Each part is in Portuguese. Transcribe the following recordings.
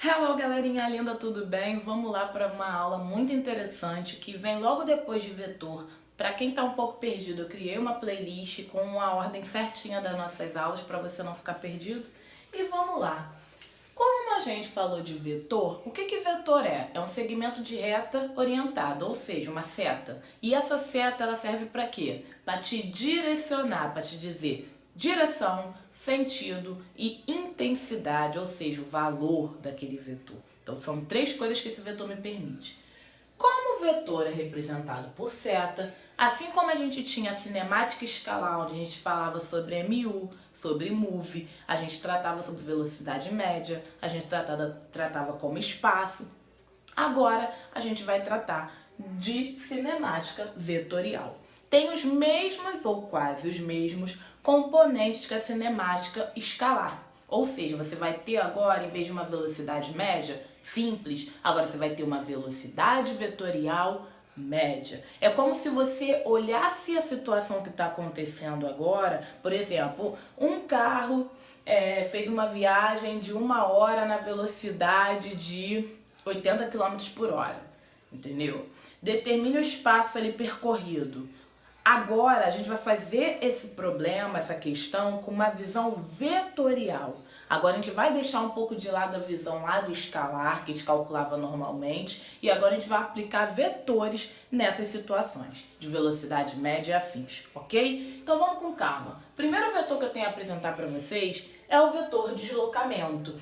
Hello, galerinha linda, tudo bem? Vamos lá para uma aula muito interessante que vem logo depois de vetor. Para quem tá um pouco perdido, eu criei uma playlist com a ordem certinha das nossas aulas para você não ficar perdido. E vamos lá. Como a gente falou de vetor, o que vetor é? É um segmento de reta orientada, ou seja, uma seta. E essa seta ela serve para quê? Para te direcionar, para te dizer direção, sentido e intensidade, ou seja, o valor daquele vetor. Então são três coisas que esse vetor me permite. Como o vetor é representado por seta, assim como a gente tinha a cinemática escalar, onde a gente falava sobre MU, sobre move, a gente tratava sobre velocidade média, a gente tratava como espaço, agora a gente vai tratar de cinemática vetorial. Tem os mesmos ou quase os mesmos componentes que a cinemática escalar. Ou seja, você vai ter agora, em vez de uma velocidade média simples, agora você vai ter uma velocidade vetorial média. É como se você olhasse a situação que está acontecendo agora. Por exemplo, um carro fez uma viagem de 1 hora na velocidade de 80 km por hora. Entendeu? Determine o espaço ali percorrido. Agora a gente vai fazer esse problema, essa questão, com uma visão vetorial. Agora a gente vai deixar um pouco de lado a visão lá do escalar, que a gente calculava normalmente, e agora a gente vai aplicar vetores nessas situações, de velocidade média e afins, ok? Então vamos com calma. O primeiro vetor que eu tenho a apresentar para vocês é o vetor deslocamento.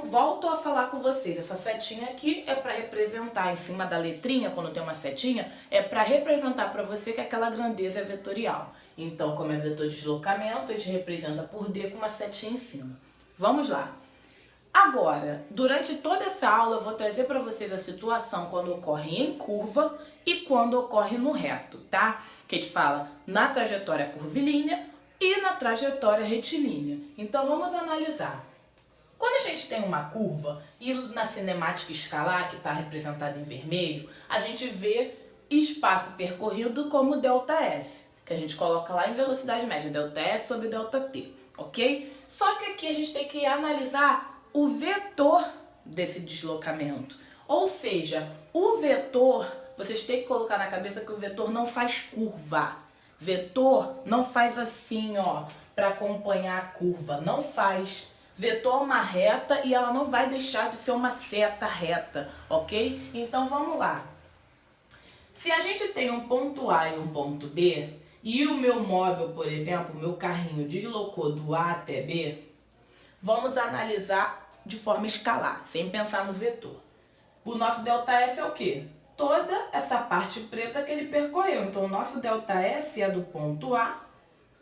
Volto a falar com vocês, essa setinha aqui é para representar, em cima da letrinha, quando tem uma setinha, é para representar para você que aquela grandeza é vetorial. Então, como é vetor de deslocamento, a gente representa por D com uma setinha em cima. Vamos lá. Agora, durante toda essa aula, eu vou trazer para vocês a situação quando ocorre em curva e quando ocorre no reto, tá? Que a gente fala na trajetória curvilínea e na trajetória retilínea. Então, vamos analisar. Quando a gente tem uma curva e na cinemática escalar, que está representada em vermelho, a gente vê espaço percorrido como ΔS, que a gente coloca lá em velocidade média, ΔS sobre ΔT, ok? Só que aqui a gente tem que analisar o vetor desse deslocamento. Ou seja, o vetor, vocês têm que colocar na cabeça que o vetor não faz curva. Vetor não faz assim, ó, para acompanhar a curva, não faz. Vetor é uma reta e ela não vai deixar de ser uma seta reta, ok? Então vamos lá. Se a gente tem um ponto A e um ponto B, e o meu móvel, por exemplo, o meu carrinho deslocou do A até B, vamos analisar de forma escalar, sem pensar no vetor. O nosso ΔS é o quê? Toda essa parte preta que ele percorreu. Então o nosso ΔS é do ponto A,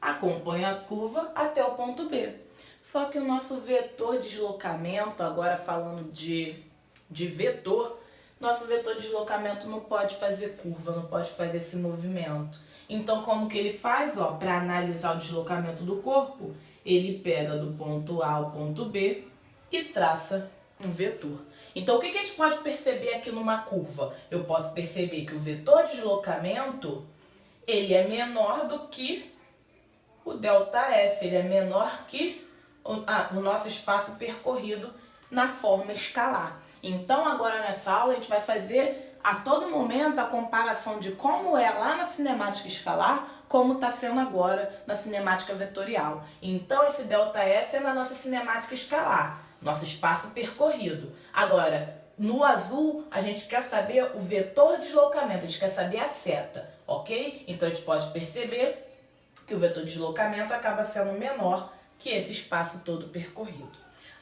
acompanha a curva até o ponto B. Só que o nosso vetor de deslocamento, agora falando de vetor, nosso vetor de deslocamento não pode fazer curva, não pode fazer esse movimento. Então, como que ele faz? Para analisar o deslocamento do corpo, ele pega do ponto A ao ponto B e traça um vetor. Então, o que a gente pode perceber aqui numa curva? Eu posso perceber que o vetor de deslocamento, ele é menor do que o ΔS, ele é menor que o nosso espaço percorrido na forma escalar. Então agora nessa aula a gente vai fazer a todo momento a comparação de como é lá na cinemática escalar, como está sendo agora na cinemática vetorial. Então esse ΔS é na nossa cinemática escalar, nosso espaço percorrido. Agora, no azul a gente quer saber o vetor de deslocamento, a gente quer saber a seta, ok? Então a gente pode perceber que o vetor de deslocamento acaba sendo menor que esse espaço todo percorrido.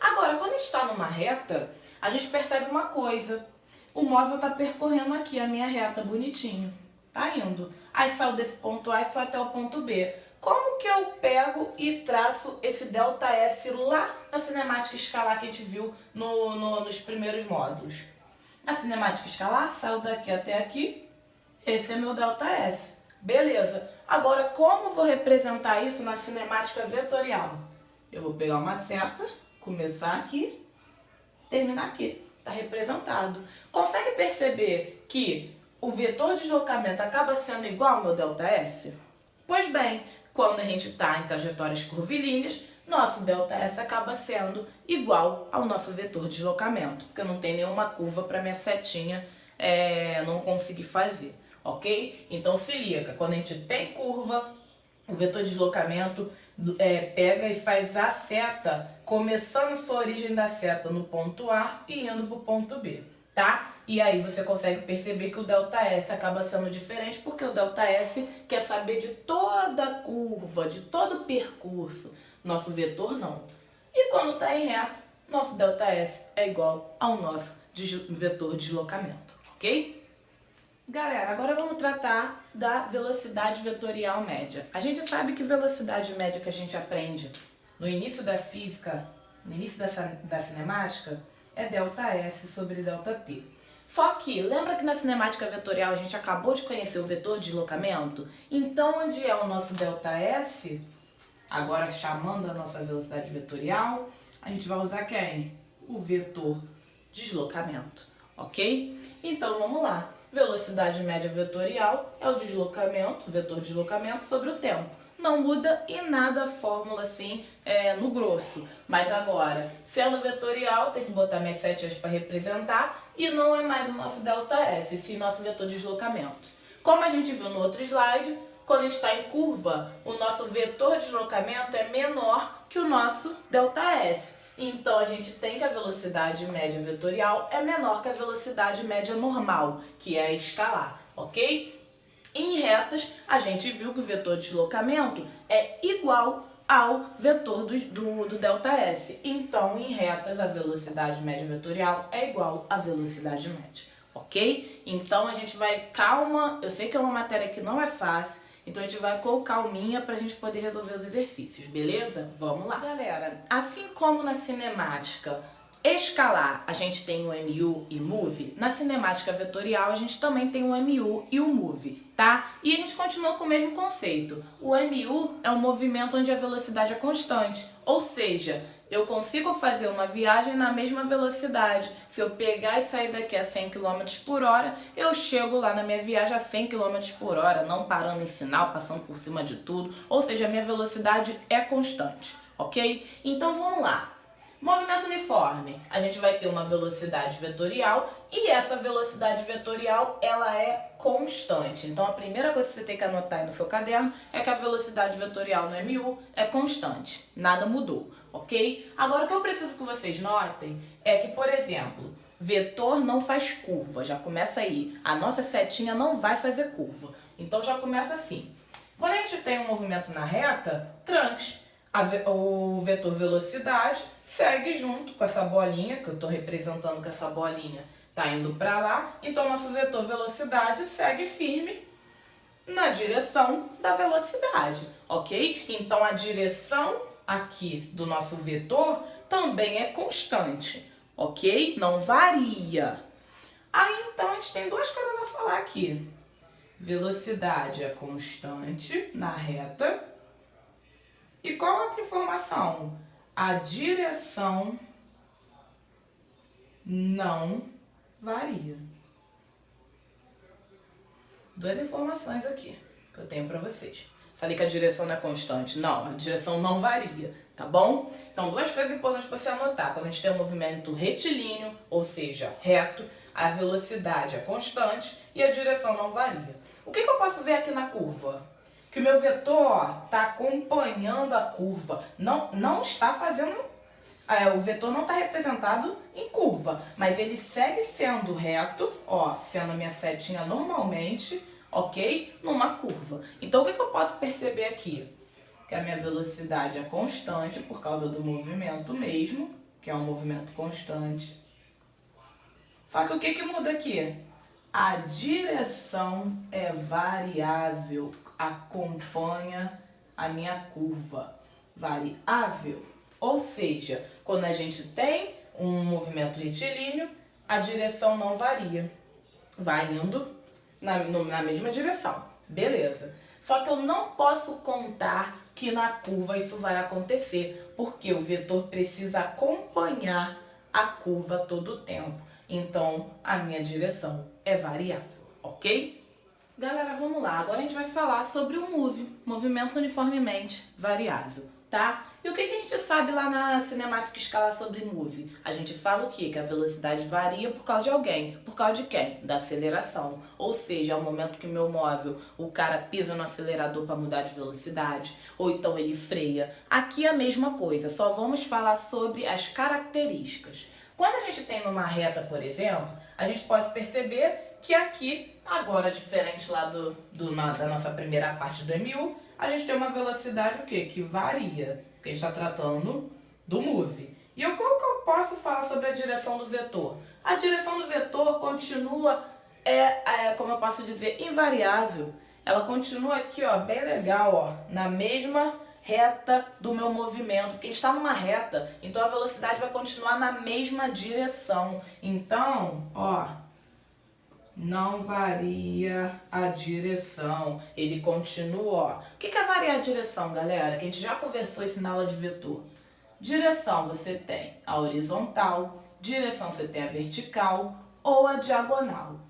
Agora, quando a gente está numa reta, a gente percebe uma coisa. O móvel está percorrendo aqui a minha reta bonitinho. Tá indo. Aí saiu desse ponto A e foi até o ponto B. Como que eu pego e traço esse ΔS lá na cinemática escalar que a gente viu nos primeiros módulos? A cinemática escalar saiu daqui até aqui. Esse é meu ΔS. Beleza. Agora, como vou representar isso na cinemática vetorial? Eu vou pegar uma seta, começar aqui, terminar aqui. Está representado. Consegue perceber que o vetor de deslocamento acaba sendo igual ao meu ΔS? Pois bem, quando a gente está em trajetórias curvilíneas, nosso ΔS acaba sendo igual ao nosso vetor de deslocamento, porque não tem nenhuma curva para minha setinha não conseguir fazer, ok? Então se liga, quando a gente tem curva, o vetor de deslocamento pega e faz a seta, começando a sua origem da seta no ponto A e indo para o ponto B, tá? E aí você consegue perceber que o ΔS acaba sendo diferente, porque o ΔS quer saber de toda a curva, de todo o percurso. Nosso vetor não. E quando está em reta, nosso ΔS é igual ao nosso vetor de deslocamento, ok? Galera, agora vamos tratar da velocidade vetorial média. A gente sabe que velocidade média que a gente aprende no início da física, no início da cinemática, é ΔS sobre ΔT. Só que, lembra que na cinemática vetorial a gente acabou de conhecer o vetor de deslocamento? Então, onde é o nosso ΔS, agora chamando a nossa velocidade vetorial, a gente vai usar quem? O vetor de deslocamento, ok? Então, vamos lá. Velocidade média vetorial é o deslocamento, o vetor de deslocamento sobre o tempo. Não muda em nada a fórmula assim no grosso. Mas agora, sendo vetorial, tem que botar minhas setinhas para representar e não é mais o nosso ΔS, sim nosso vetor de deslocamento. Como a gente viu no outro slide, quando a gente está em curva, o nosso vetor de deslocamento é menor que o nosso ΔS. Então, a gente tem que a velocidade média vetorial é menor que a velocidade média normal, que é a escalar, ok? Em retas, a gente viu que o vetor de deslocamento é igual ao vetor do ΔS. Então, em retas, a velocidade média vetorial é igual à velocidade média, ok? Então, a gente vai calma, eu sei que é uma matéria que não é fácil, então a gente vai com calminha pra gente poder resolver os exercícios, beleza? Vamos lá. Galera, assim como na cinemática escalar a gente tem o MU e Move, na cinemática vetorial a gente também tem o MU e o Move, tá? E a gente continua com o mesmo conceito. O MU é um movimento onde a velocidade é constante, ou seja, eu consigo fazer uma viagem na mesma velocidade. Se eu pegar e sair daqui a 100 km por hora, eu chego lá na minha viagem a 100 km por hora, não parando em sinal, passando por cima de tudo. Ou seja, a minha velocidade é constante, ok? Então vamos lá. Movimento uniforme, a gente vai ter uma velocidade vetorial e essa velocidade vetorial ela é constante. Então a primeira coisa que você tem que anotar aí no seu caderno é que a velocidade vetorial no MU é constante, nada mudou, ok? Agora o que eu preciso que vocês notem é que, por exemplo, vetor não faz curva, já começa aí, a nossa setinha não vai fazer curva, então já começa assim. Quando a gente tem um movimento na reta, tranques. O vetor velocidade segue junto com essa bolinha, que eu estou representando que essa bolinha está indo para lá. Então, nosso vetor velocidade segue firme na direção da velocidade, ok? Então, a direção aqui do nosso vetor também é constante, ok? Não varia. Aí, então, a gente tem duas coisas a falar aqui. Velocidade é constante na reta. E qual outra informação? A direção não varia. Duas informações aqui que eu tenho para vocês. Falei que a direção não é constante. Não, a direção não varia, tá bom? Então, duas coisas importantes para você anotar. Quando a gente tem um movimento retilíneo, ou seja, reto, a velocidade é constante e a direção não varia. O que eu posso ver aqui na curva? Que o meu vetor está acompanhando a curva, não está fazendo, o vetor não está representado em curva, mas ele segue sendo reto, ó, sendo a minha setinha normalmente, ok? Numa curva. Então, o que eu posso perceber aqui? Que a minha velocidade é constante por causa do movimento mesmo, que é um movimento constante. Só que o que muda aqui? A direção é variável, acompanha a minha curva. Variável, ou seja, quando a gente tem um movimento retilíneo, a direção não varia. Vai indo na mesma direção, beleza. Só que eu não posso contar que na curva isso vai acontecer, porque o vetor precisa acompanhar a curva todo o tempo. Então, a minha direção é variável, ok? Galera, vamos lá. Agora a gente vai falar sobre o MOVE, movimento uniformemente variável, tá? E o que a gente sabe lá na cinemática escalar sobre move? A gente fala o quê? Que a velocidade varia por causa de alguém. Por causa de quem? Da aceleração. Ou seja, é o momento que meu móvel, o cara pisa no acelerador para mudar de velocidade, ou então ele freia. Aqui é a mesma coisa, só vamos falar sobre as características. Quando a gente tem numa reta, por exemplo, a gente pode perceber que aqui, agora diferente lá da nossa primeira parte do MU, a gente tem uma velocidade o quê? Que varia, porque a gente está tratando do move. E como que eu posso falar sobre a direção do vetor? A direção do vetor continua, como eu posso dizer, invariável. Ela continua aqui, ó, bem legal, ó, na mesma reta do meu movimento, porque a gente está numa reta, então a velocidade vai continuar na mesma direção. Então, ó, não varia a direção, ele continua, ó. O que é variar a direção, galera? Que a gente já conversou isso na aula de vetor. Direção você tem a horizontal, direção você tem a vertical ou a diagonal.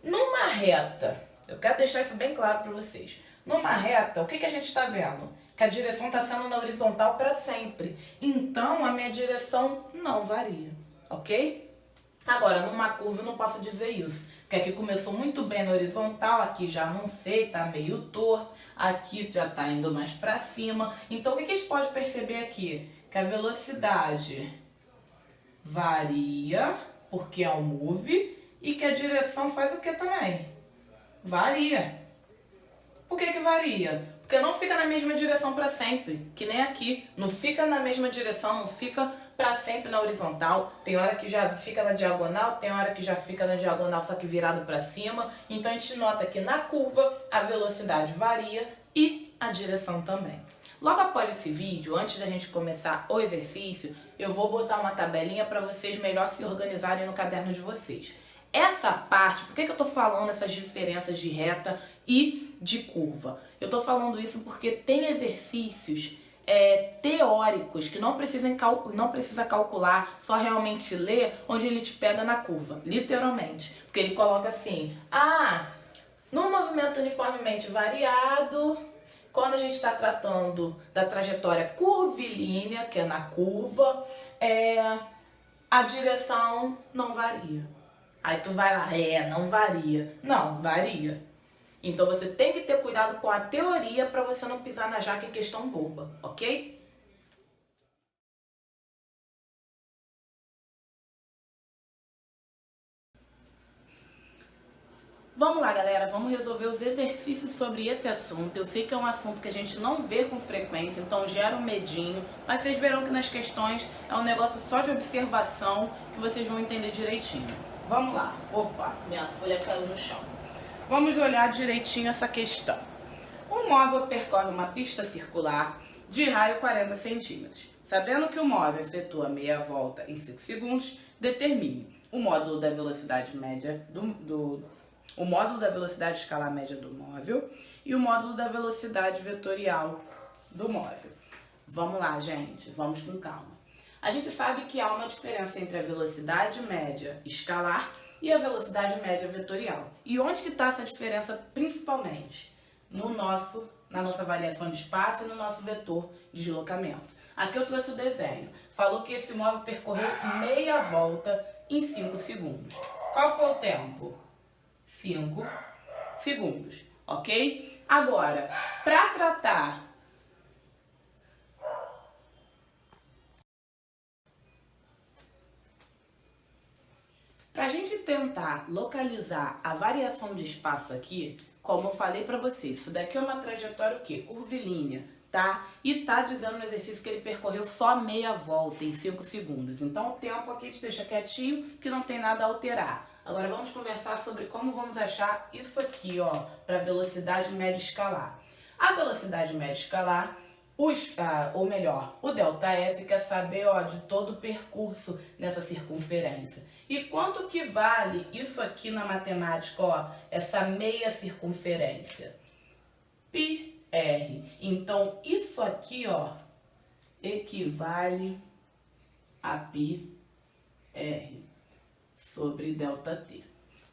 Numa reta, eu quero deixar isso bem claro para vocês. Numa reta, o que a gente está vendo? Que a direção está sendo na horizontal para sempre. Então, a minha direção não varia, ok? Agora, numa curva eu não posso dizer isso. Porque aqui começou muito bem na horizontal, aqui já não sei, tá meio torto. Aqui já tá indo mais para cima. Então, o que a gente pode perceber aqui? Que a velocidade varia, porque é um move, e que a direção faz o que também? Varia. Por que varia? Porque não fica na mesma direção para sempre, que nem aqui. Não fica na mesma direção, não fica para sempre na horizontal. Tem hora que já fica na diagonal, tem hora que já fica na diagonal, só que virado para cima. Então a gente nota que na curva a velocidade varia e a direção também. Logo após esse vídeo, antes da gente começar o exercício, eu vou botar uma tabelinha para vocês melhor se organizarem no caderno de vocês. Essa parte, por que eu tô falando essas diferenças de reta e de curva? Eu tô falando isso porque tem exercícios teóricos que não precisa calcular, só realmente ler, onde ele te pega na curva, literalmente. Porque ele coloca assim, no movimento uniformemente variado, quando a gente está tratando da trajetória curvilínea, que é na curva, a direção não varia. Aí tu vai lá, não varia. Não, varia. Então você tem que ter cuidado com a teoria para você não pisar na jaca em questão boba, ok? Vamos lá, galera, vamos resolver os exercícios sobre esse assunto. Eu sei que é um assunto que a gente não vê com frequência, então gera um medinho, mas vocês verão que nas questões é um negócio só de observação que vocês vão entender direitinho. Vamos lá. Opa, minha folha caiu no chão. Vamos olhar direitinho essa questão. Um móvel percorre uma pista circular de raio 40 centímetros. Sabendo que o móvel efetua meia volta em 5 segundos, determine o módulo da velocidade média o módulo da velocidade escalar média do móvel e o módulo da velocidade vetorial do móvel. Vamos lá, gente, vamos com calma. A gente sabe que há uma diferença entre a velocidade média escalar e a velocidade média vetorial. E onde que está essa diferença principalmente? Na nossa variação de espaço e no nosso vetor de deslocamento. Aqui eu trouxe o desenho. Falou que esse móvel percorreu meia volta em 5 segundos. Qual foi o tempo? 5 segundos, ok? Agora, para tratar Para a gente tentar localizar a variação de espaço aqui, como eu falei para vocês, isso daqui é uma trajetória o quê? Curvilínea, tá? E tá dizendo no exercício que ele percorreu só meia volta em 5 segundos. Então o tempo aqui a gente deixa quietinho, que não tem nada a alterar. Agora vamos conversar sobre como vamos achar isso aqui, ó, para velocidade média escalar. A velocidade média escalar, o ΔS quer saber, ó, de todo o percurso nessa circunferência. E quanto que vale isso aqui na matemática, ó, essa meia circunferência? πr. Então, isso aqui, ó, equivale a πr sobre ΔT,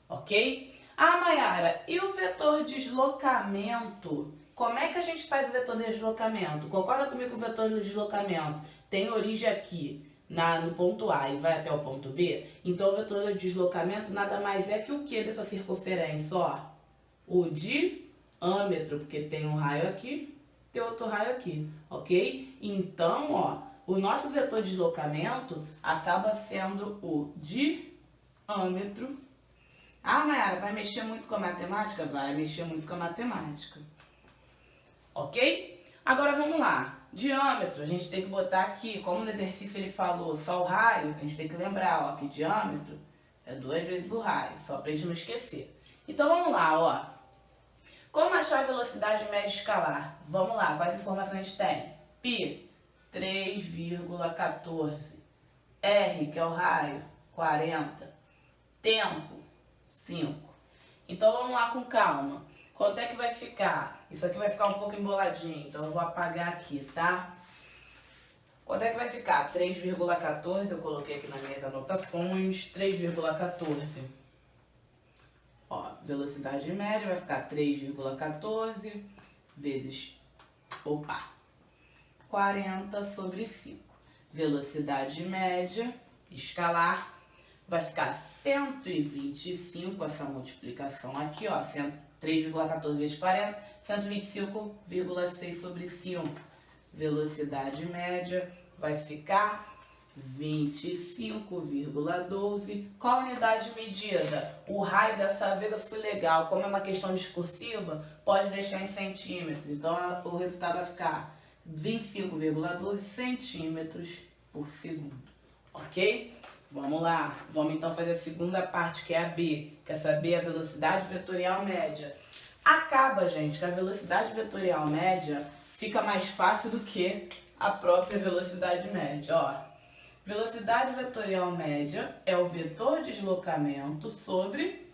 ok? Mayara, e o vetor deslocamento, Como é que a gente faz o vetor de deslocamento? Concorda comigo que o vetor de deslocamento tem origem aqui no ponto A e vai até o ponto B? Então o vetor de deslocamento nada mais é que o que dessa circunferência? Ó, o diâmetro, porque tem um raio aqui, tem outro raio aqui, ok? Então, ó, o nosso vetor de deslocamento acaba sendo o diâmetro. Ah, Mayara, vai mexer muito com a matemática? Vai mexer muito com a matemática. Ok? Agora vamos lá. Diâmetro, a gente tem que botar aqui, como no exercício ele falou só o raio, a gente tem que lembrar, ó, que diâmetro é 2 vezes o raio, só pra gente não esquecer. Então vamos lá, ó. Como achar a velocidade média escalar? Vamos lá, quais informações a gente tem? Π, 3,14. R, que é o raio, 40. Tempo, 5. Então vamos lá com calma. Quanto é que vai ficar? Isso aqui vai ficar um pouco emboladinho, então eu vou apagar aqui, tá? Quanto é que vai ficar? 3,14, eu coloquei aqui nas minhas anotações, 3,14. Ó, velocidade média vai ficar 3,14 vezes, 40 sobre 5. Velocidade média escalar vai ficar 125, essa multiplicação aqui, ó, 3,14 vezes 40, 125,6 sobre 5. Velocidade média vai ficar 25,12. Qual a unidade de medida? O raio dessa vez eu fui legal. Como é uma questão discursiva, pode deixar em centímetros. Então o resultado vai ficar 25,12 centímetros por segundo. Ok? Vamos lá. Vamos então fazer a segunda parte, que é a B. Quer saber a velocidade vetorial média? Acaba, gente, que a velocidade vetorial média fica mais fácil do que a própria velocidade média. Ó, velocidade vetorial média é o vetor de deslocamento sobre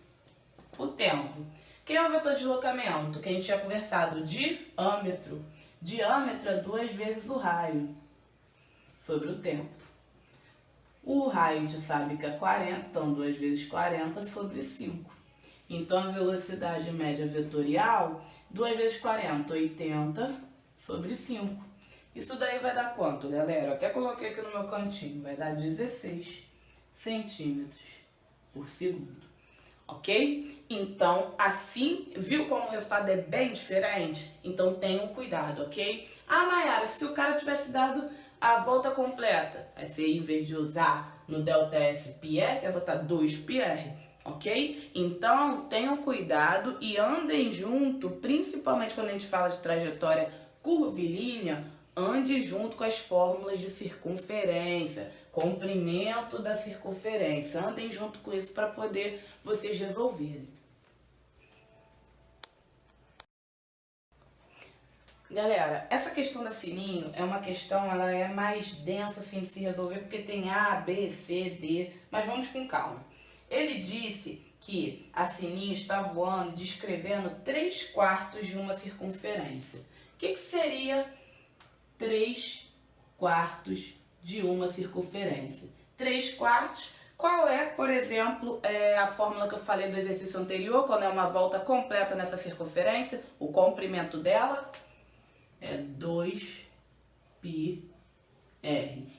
o tempo. Quem é o vetor de deslocamento? Que a gente tinha conversado, diâmetro. Diâmetro é 2 vezes o raio sobre o tempo. O raio a gente sabe que é 40, então 2 vezes 40 sobre 5. Então a velocidade média vetorial, 2 vezes 40, 80 sobre 5. Isso daí vai dar quanto, galera? Eu até coloquei aqui no meu cantinho, vai dar 16 centímetros por segundo. Ok? Então, assim, viu como o resultado é bem diferente? Então tenham cuidado, ok? Ah, Mayara, se o cara tivesse dado a volta completa, aí você, em vez de usar no ΔS πs, vai botar 2πr, ok? Então, tenham cuidado e andem junto, principalmente quando a gente fala de trajetória curvilínea, ande junto com as fórmulas de circunferência, comprimento da circunferência. Andem junto com isso para poder vocês resolverem. Galera, essa questão da sininho é uma questão, ela é mais densa assim de se resolver, porque tem A, B, C, D, mas vamos com calma. Ele disse que a sininho está voando, descrevendo 3/4 de uma circunferência. O que seria 3/4 de uma circunferência? 3/4, qual é, por exemplo, a fórmula que eu falei do exercício anterior, quando é uma volta completa nessa circunferência, o comprimento dela é 2πr.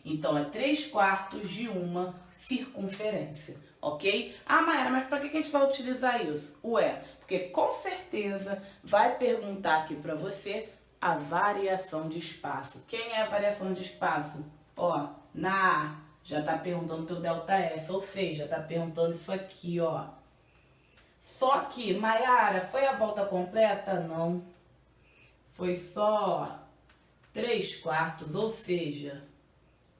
Então, é 3/4 de uma circunferência, ok? Ah, Mayara, mas para que a gente vai utilizar isso? Ué, porque com certeza vai perguntar aqui para você a variação de espaço. Quem é a variação de espaço? Ó, na A, já está perguntando o teu ΔS, ou seja, está perguntando isso aqui, ó. Só que, Mayara, foi a volta completa? Não. Foi só 3/4, ou seja,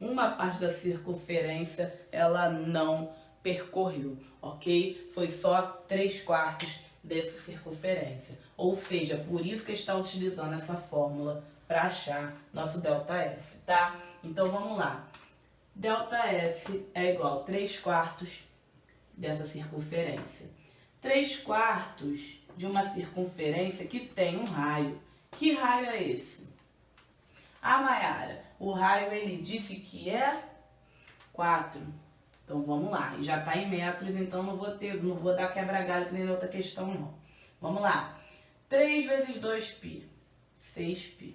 uma parte da circunferência ela não percorreu, ok? Foi só 3/4 dessa circunferência. Ou seja, por isso que está utilizando essa fórmula para achar nosso ΔS, tá? Então vamos lá. ΔS é igual a 3/4 dessa circunferência. 3/4 de uma circunferência que tem um raio. Que raio é esse? Ah, Mayara, o raio ele disse que é 4. Então vamos lá. E já está em metros, então não vou dar quebra-galho que nem na outra questão não. Vamos lá. 3 vezes 2π. 6π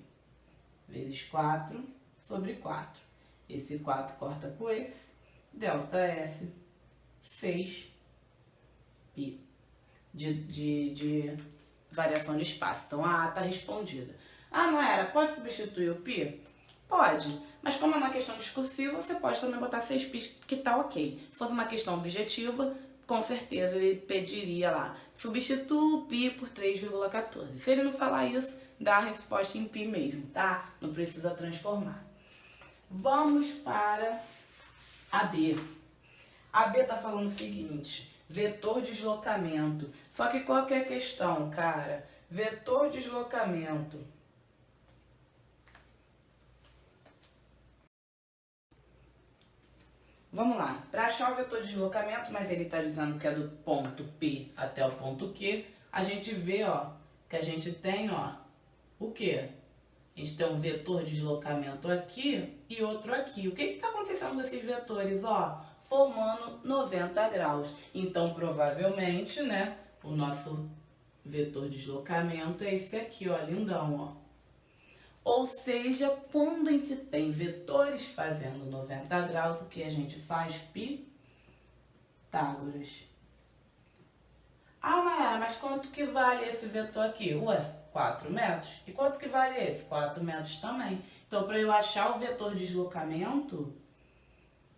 vezes 4 sobre 4. Esse 4 corta com esse, ΔS 6π de variação de espaço. Então a A está respondida. Ah, Mayara, pode substituir o π? Pode, mas como é uma questão discursiva, você pode também botar 6π que tá ok. Se fosse uma questão objetiva, com certeza ele pediria lá, substitua o π por 3,14. Se ele não falar isso, dá a resposta em π mesmo, tá? Não precisa transformar. Vamos para a B. A B tá falando o seguinte, vetor deslocamento. Só que qual que é a questão, cara? Vetor deslocamento. Vamos lá, para achar o vetor de deslocamento, mas ele está dizendo que é do ponto P até o ponto Q, a gente vê, ó, que a gente tem, ó, o quê? A gente tem um vetor de deslocamento aqui e outro aqui. O que está acontecendo com esses vetores, ó? Formando 90 graus. Então, provavelmente, né, o nosso vetor de deslocamento é esse aqui, ó, lindão, ó. Ou seja, quando a gente tem vetores fazendo 90 graus, o que a gente faz? Pitágoras. Ah, Mayara, mas quanto que vale esse vetor aqui? Ué, 4 metros. E quanto que vale esse? 4 metros também. Então, para eu achar o vetor de deslocamento,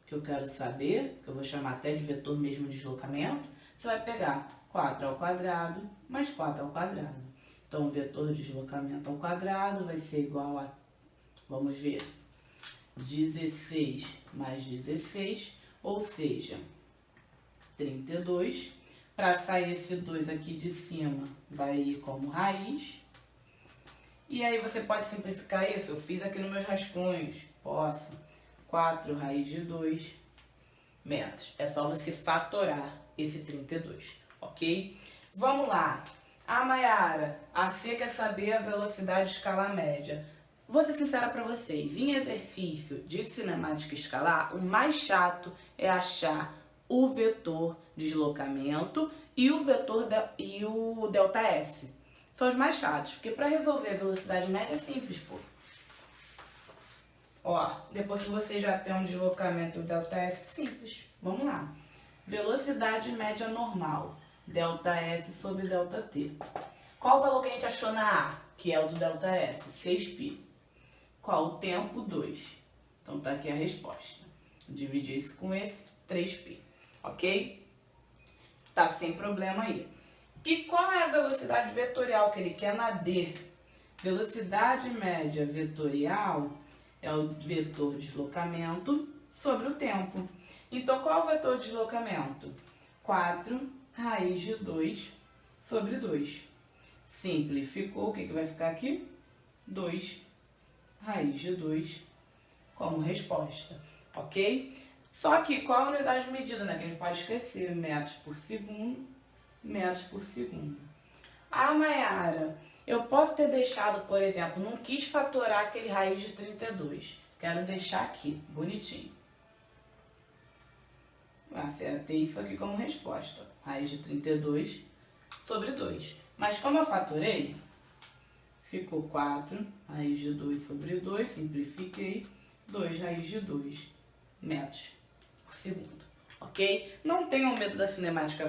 que eu quero saber, que eu vou chamar até de vetor mesmo de deslocamento, você vai pegar 4 ao quadrado mais 4 ao quadrado. Então, o vetor de deslocamento ao quadrado vai ser igual a, vamos ver, 16 mais 16, ou seja, 32. Para sair esse 2 aqui de cima, vai ir como raiz. E aí você pode simplificar isso, eu fiz aqui nos meus rascunhos, posso. 4 raiz de 2 metros. É só você fatorar esse 32, ok? Vamos lá. Ah, Mayara, a C quer saber a velocidade escalar média. Vou ser sincera para vocês, em exercício de cinemática escalar, o mais chato é achar o vetor de deslocamento e o ΔS. São os mais chatos, porque para resolver a velocidade média é simples, pô. Ó, depois que você já tem um deslocamento ΔS, simples. Vamos lá. Velocidade média normal. ΔS sobre ΔT. Qual o valor que a gente achou na A? Que é o do ΔS, 6π. Qual o tempo? 2. Então tá aqui a resposta. Dividir isso com esse, 3π. Ok? Tá sem problema aí. E qual é a velocidade vetorial que ele quer na D? Velocidade média vetorial é o vetor de deslocamento sobre o tempo. Então qual é o vetor de deslocamento? 4 raiz de 2 sobre 2. Simplificou, o que vai ficar aqui? 2 raiz de 2 como resposta, ok? Só que qual a unidade de medida, né? Que a gente pode esquecer, metros por segundo, metros por segundo. Ah, Mayara, eu posso ter deixado, por exemplo, não quis fatorar aquele raiz de 32. Quero deixar aqui, bonitinho. Você vai ter isso aqui como resposta. Raiz de 32 sobre 2. Mas como eu fatorei, ficou 4 raiz de 2 sobre 2, simplifiquei, 2 raiz de 2 metros por segundo, ok? Não tem um método da cinemática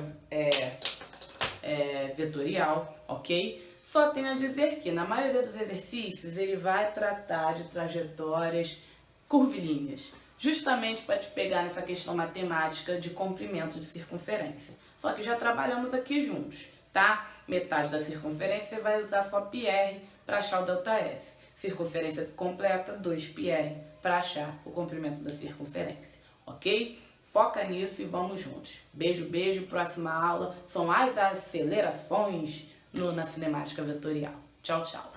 vetorial, ok? Só tenho a dizer que na maioria dos exercícios ele vai tratar de trajetórias curvilíneas, justamente para te pegar nessa questão matemática de comprimento de circunferência. Só que já trabalhamos aqui juntos, tá? Metade da circunferência você vai usar só πr para achar o ΔS. Circunferência completa, 2πr para achar o comprimento da circunferência, ok? Foca nisso e vamos juntos. Beijo, beijo. Próxima aula são as acelerações na cinemática vetorial. Tchau, tchau.